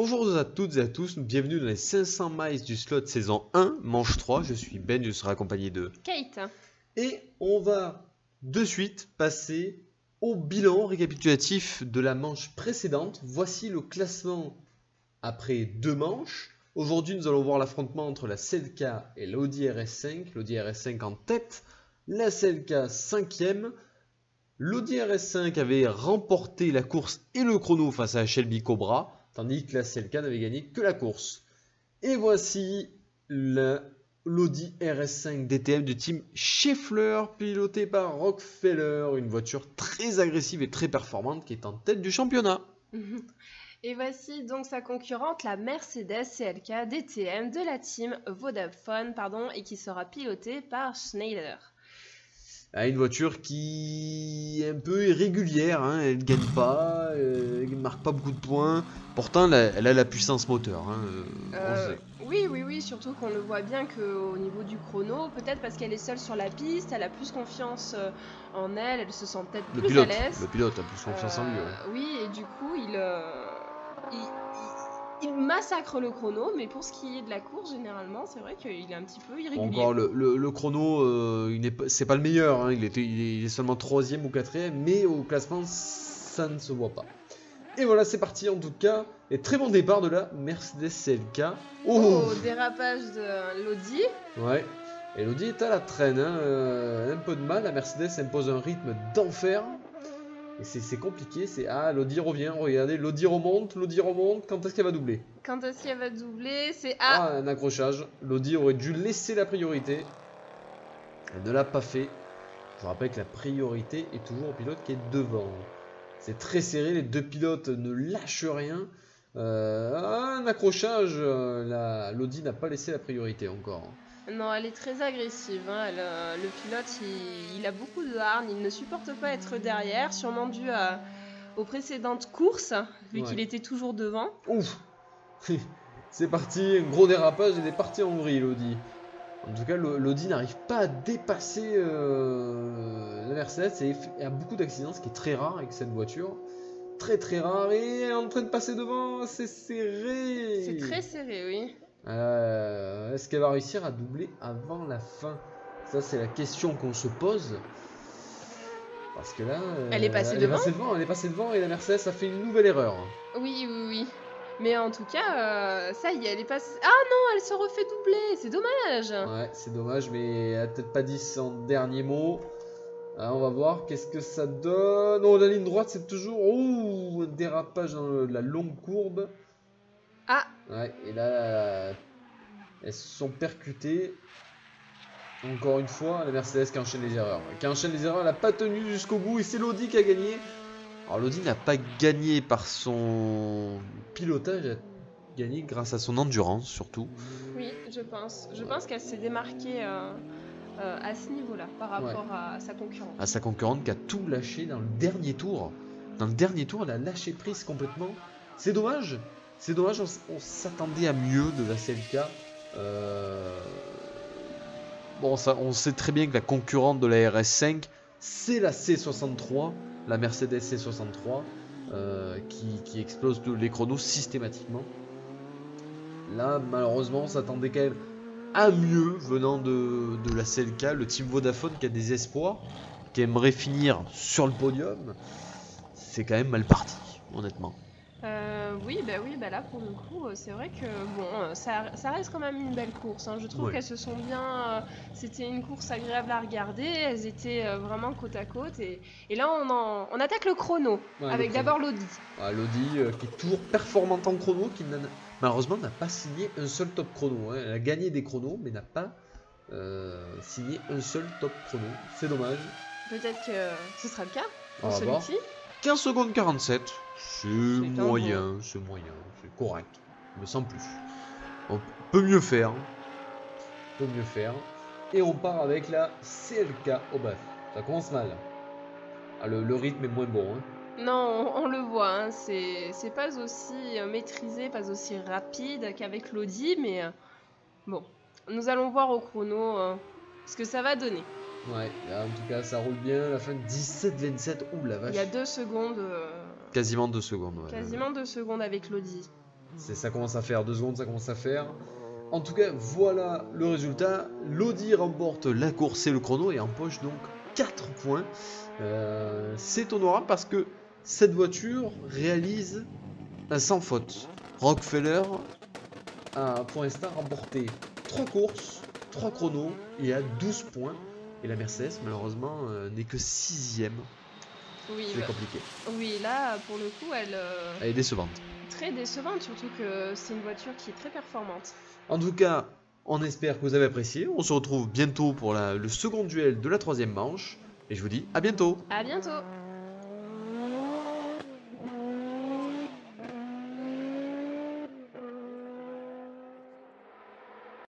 Bonjour à toutes et à tous, bienvenue dans les 500 miles du slot saison 1, manche 3, je suis Ben, je serai accompagné de Kate. Et on va de suite passer au bilan récapitulatif de la manche précédente. Voici le classement après deux manches. Aujourd'hui nous allons voir l'affrontement entre la Celica et l'Audi RS5, l'Audi RS5 en tête, la Celica 5ème. L'Audi RS5 avait remporté la course et le chrono face à la Shelby Cobra, tandis que la Celica n'avait gagné que la course. Et voici l'Audi RS5 DTM du team Scheffler, piloté par Rockefeller, une voiture très agressive et très performante qui est en tête du championnat. Et voici donc sa concurrente, la Mercedes CLK DTM de la team Vodafone, et qui sera pilotée par Schneider. Une voiture qui est un peu irrégulière, hein. Elle ne gagne pas, elle ne marque pas beaucoup de points. Pourtant, elle a la puissance moteur. Oui, surtout qu'on le voit bien qu'au niveau du chrono, peut-être parce qu'elle est seule sur la piste, elle a plus confiance en elle, elle se sent peut-être plus à l'aise. Le pilote a plus confiance en lui. Ouais. Oui, et du coup, il massacre le chrono, mais pour ce qui est de la course, généralement, c'est vrai qu'il est un petit peu irrégulier. Encore le chrono, c'est pas le meilleur, hein. Il est seulement 3ème ou 4ème, mais au classement, ça ne se voit pas. Et voilà, c'est parti en tout cas. Et très bon départ de la Mercedes CLK. Oh, dérapage de l'Audi. Ouais, et l'Audi est à la traîne, hein. Un peu de mal, la Mercedes impose un rythme d'enfer. Et c'est compliqué, l'Audi revient, regardez, l'Audi remonte, quand est-ce qu'elle va doubler? Quand est-ce qu'elle va doubler? C'est un accrochage, l'Audi aurait dû laisser la priorité. Elle ne l'a pas fait. Je rappelle que la priorité est toujours au pilote qui est devant. C'est très serré, les deux pilotes ne lâchent rien. Un accrochage, l'Audi n'a pas laissé la priorité encore. Non, elle est très agressive, hein. Le pilote, il a beaucoup de hargne, il ne supporte pas être derrière, sûrement dû aux précédentes courses, vu qu'il était toujours devant. Ouf. C'est parti, un gros dérapage, il est parti en vrille, l'Audi. En tout cas, l'Audi n'arrive pas à dépasser la Mercedes et il y a beaucoup d'accidents, ce qui est très rare avec cette voiture. Très rare, et elle est en train de passer devant, c'est serré. C'est très serré, oui. Est-ce qu'elle va réussir à doubler avant la fin? Ça, c'est la question qu'on se pose. Parce que là, elle est passée devant. Elle est passée devant et la Mercedes a fait une nouvelle erreur. Oui. Mais en tout cas, ça y est, elle est passée. Ah non, elle se refait doubler, c'est dommage. Ouais, c'est dommage, mais elle a peut-être pas dit son dernier mot. Alors, on va voir qu'est-ce que ça donne. Oh, la ligne droite, c'est toujours un dérapage dans la longue courbe. Ah. Ouais, et là, elles se sont percutées. Encore une fois, la Mercedes qui enchaîne les erreurs. Elle n'a pas tenu jusqu'au bout et c'est l'Audi qui a gagné. Alors l'Audi n'a pas gagné par son pilotage, elle a gagné grâce à son endurance surtout. Oui, je pense. Je pense qu'elle s'est démarquée à ce niveau-là par rapport à sa concurrente. À sa concurrente qui a tout lâché dans le dernier tour. Dans le dernier tour, elle a lâché prise complètement. C'est dommage. On s'attendait à mieux de la CLK. Bon, on sait très bien que la concurrente de la RS5, c'est la C63, la Mercedes C63, qui explose les chronos systématiquement. Là, malheureusement, on s'attendait quand même à mieux venant de la CLK, le team Vodafone qui a des espoirs, qui aimerait finir sur le podium. C'est quand même mal parti, honnêtement. Oui, là pour le coup, c'est vrai que bon, ça reste quand même une belle course, hein. Je trouve qu'elles se sont bien. C'était une course agréable à regarder, elles étaient vraiment côte à côte. Et là, on attaque le chrono, avec d'abord l'Audi. L'Audi qui est toujours performante en chrono, qui malheureusement n'a pas signé un seul top chrono. Hein. Elle a gagné des chronos, mais n'a pas signé un seul top chrono. C'est dommage. Peut-être que ce sera le cas pour celui-ci. 15 secondes 47, c'est moyen, c'est correct, mais sans plus. On peut mieux faire. Et on part avec la CLK. Oh bah, ça commence mal. Le rythme est moins bon. Hein. Non, on le voit, hein. C'est pas aussi maîtrisé, pas aussi rapide qu'avec l'Audi, mais bon, nous allons voir au chrono ce que ça va donner. Ouais, là, en tout cas, ça roule bien. La fin 17-27. Ouh la vache. Il y a 2 secondes. Quasiment 2 secondes. Ouais. Quasiment 2 secondes avec l'Audi. Ça commence à faire 2 secondes, ça commence à faire. En tout cas, voilà le résultat. l'Audi remporte la course et le chrono et empoche donc 4 points. C'est honorable parce que cette voiture réalise sans faute. Rockefeller a pour l'instant remporté 3 courses, 3 chronos et a 12 points. Et la Mercedes, malheureusement, n'est que 6ème. Oui, c'est compliqué. Oui, là, pour le coup, elle est décevante. Très décevante, surtout que c'est une voiture qui est très performante. En tout cas, on espère que vous avez apprécié. On se retrouve bientôt pour le second duel de la 3e manche. Et je vous dis à bientôt. À bientôt.